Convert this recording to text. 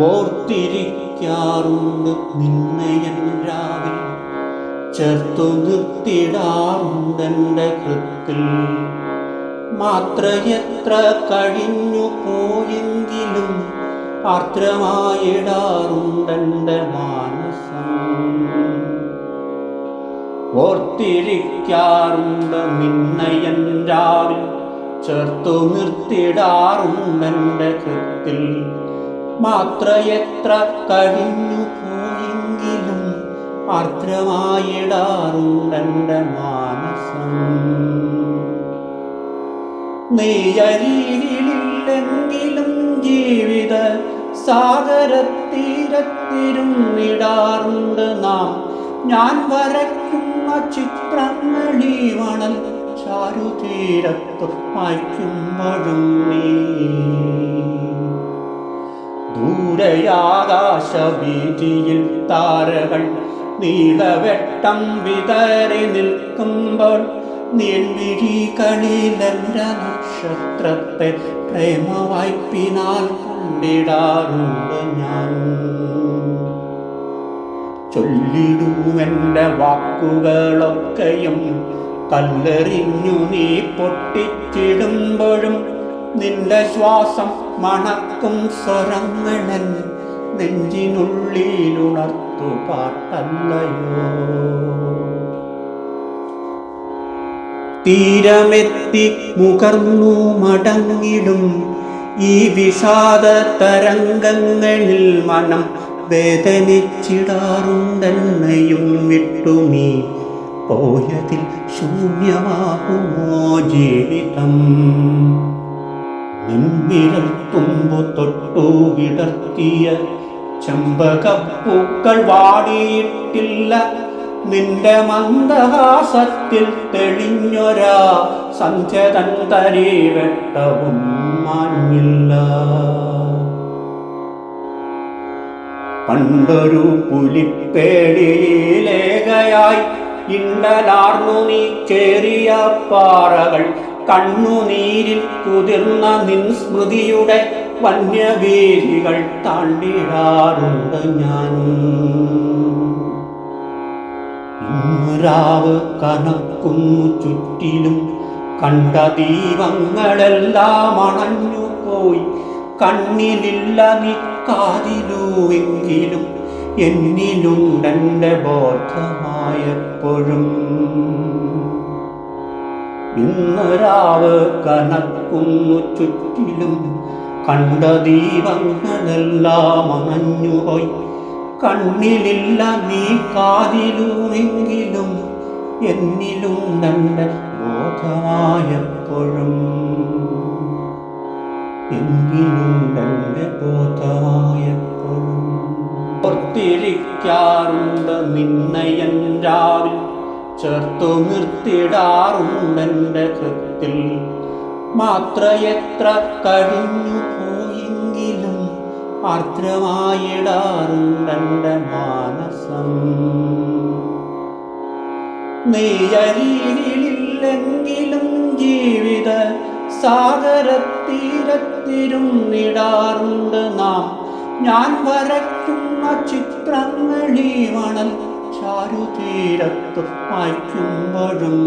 ഓർത്തിരിക്കാറുണ്ട് നിന്നയൻ രാവിൽ, ചേർത്തു നിർത്തിടാറുണ്ടെൻ്റെ കൃത്തിൽ. മാത്രയെത്ര കഴിഞ്ഞു പോയെങ്കിലും ആർദ്രമായിടാറുണ്ടെൻ്റെ മാനസം. ഓർത്തിരിക്കാറുണ്ട് നിന്നയൻ രാവിൽ, ചേർത്തു നിർത്തിടാറുണ്ടെൻ്റെ കൃത്തിൽ. മാത്രയെത്ര കഴിഞ്ഞു പോയെങ്കിലും ആർദ്രമായിടാറുണ്ടെൻ്റെ മാനസം. നീയരികിലില്ലെങ്കിലും ജീവിത സാഗരത്തീരത്തിരുന്നിടാറുണ്ട് നാം. ഞാൻ വരയ്ക്കുന്ന ചിത്രങ്ങളീ മണൽ ചാരുതീരത്തു മായ്ക്കുമ്പോഴും നീ. ദൂരയാകാശവീഥിയിൽ താരകൾ നീലവെട്ടം വിതറി നിൽക്കുമ്പോൾ നീൾമിഴികളിലെൻ്റെ നക്ഷത്രത്തെ പ്രേമവായ്പിനാൽ കണ്ടിടാറുണ്ട് ഞാൻ. ചൊല്ലിടുമെൻ്റെ വാക്കുകളൊക്കെയും കല്ലെറിഞ്ഞു നീ പൊട്ടിച്ചിടുമ്പോഴും നിന്റെ ശ്വാസം മണക്കും സ്വരങ്ങളൻ നെഞ്ചിനുള്ളിലുണർത്തു പാട്ടല്ലയോ. തീരമെത്തി മുകർന്നു മടങ്ങിടും ഈ വിഷാദ തരംഗങ്ങളിൽ മനം വേദനിച്ചിടാറുണ്ടെന്നെയും വിട്ടു നീ പോയതിൽ ശൂന്യമാകുമോ ജീവിതം. നിൻവിരൽ തുമ്പു തൊട്ടു വിടർത്തിയ ചെമ്പകപ്പൂക്കൾ വാടിയിട്ടില്ല. നിന്റെ മന്ദഹാസത്തിൽ തെളിഞ്ഞൊരാ സന്ധ്യതൻ തരിവെട്ടവും മാഞ്ഞില്ല. പണ്ടൊരു പുലിപ്പേടിയിലേകയായി ഇണ്ടലാർന്നു നീ ചേറിയ പാറകൾ, കണ്ണുനീരിൽ കുതിർന്ന നിൻ സ്മൃതിയുടെ വന്യവീഥികൾ താണ്ടിടാറുണ്ട് ഞാൻ. ഇന്നുരാവ് കനക്കുന്നു ചുറ്റിലും, കണ്ട ദീപങ്ങളെല്ലാം അണഞ്ഞുപോയി. കണ്ണിലില്ല നീ കാതിലുമെങ്കിലും എന്നിലുണ്ടെൻ്റെ ബോധമായപ്പോഴും. ഇന്നുരാവ് കനക്കുന്നു ചുറ്റിലും, കണ്ട ദീപങ്ങളെല്ലാം അണഞ്ഞുപോയി. കണ്ണിലില്ല നീ കാതിലുമെങ്കിലും എന്നിലുണ്ടെൻ്റെ ബോധമായപ്പോഴും. എന്നിലുണ്ടെൻ്റെ ബോധമായപ്പോഴും. ഓർത്തിരിക്കാറുണ്ട് നിന്നയൻ രാവിൽ, ചേർത്തു നിർത്തിടാറുണ്ടെൻ്റെ കൃത്തിൽ. മാത്രയെത്ര കഴിഞ്ഞു പോയെങ്കിലും ആർദ്രമായിടാറുണ്ടെൻ്റെ മാനസം. നീയരികിലില്ലെങ്കിലും ജീവിത സാഗരത്തീരത്തിരുന്നിടാറുണ്ട് നാം. ഞാൻ വരയ്ക്കുന്ന ചിത്രങ്ങളീ മണൽ ചാരുതീരത്തു മായ്ക്കുമ്പോഴും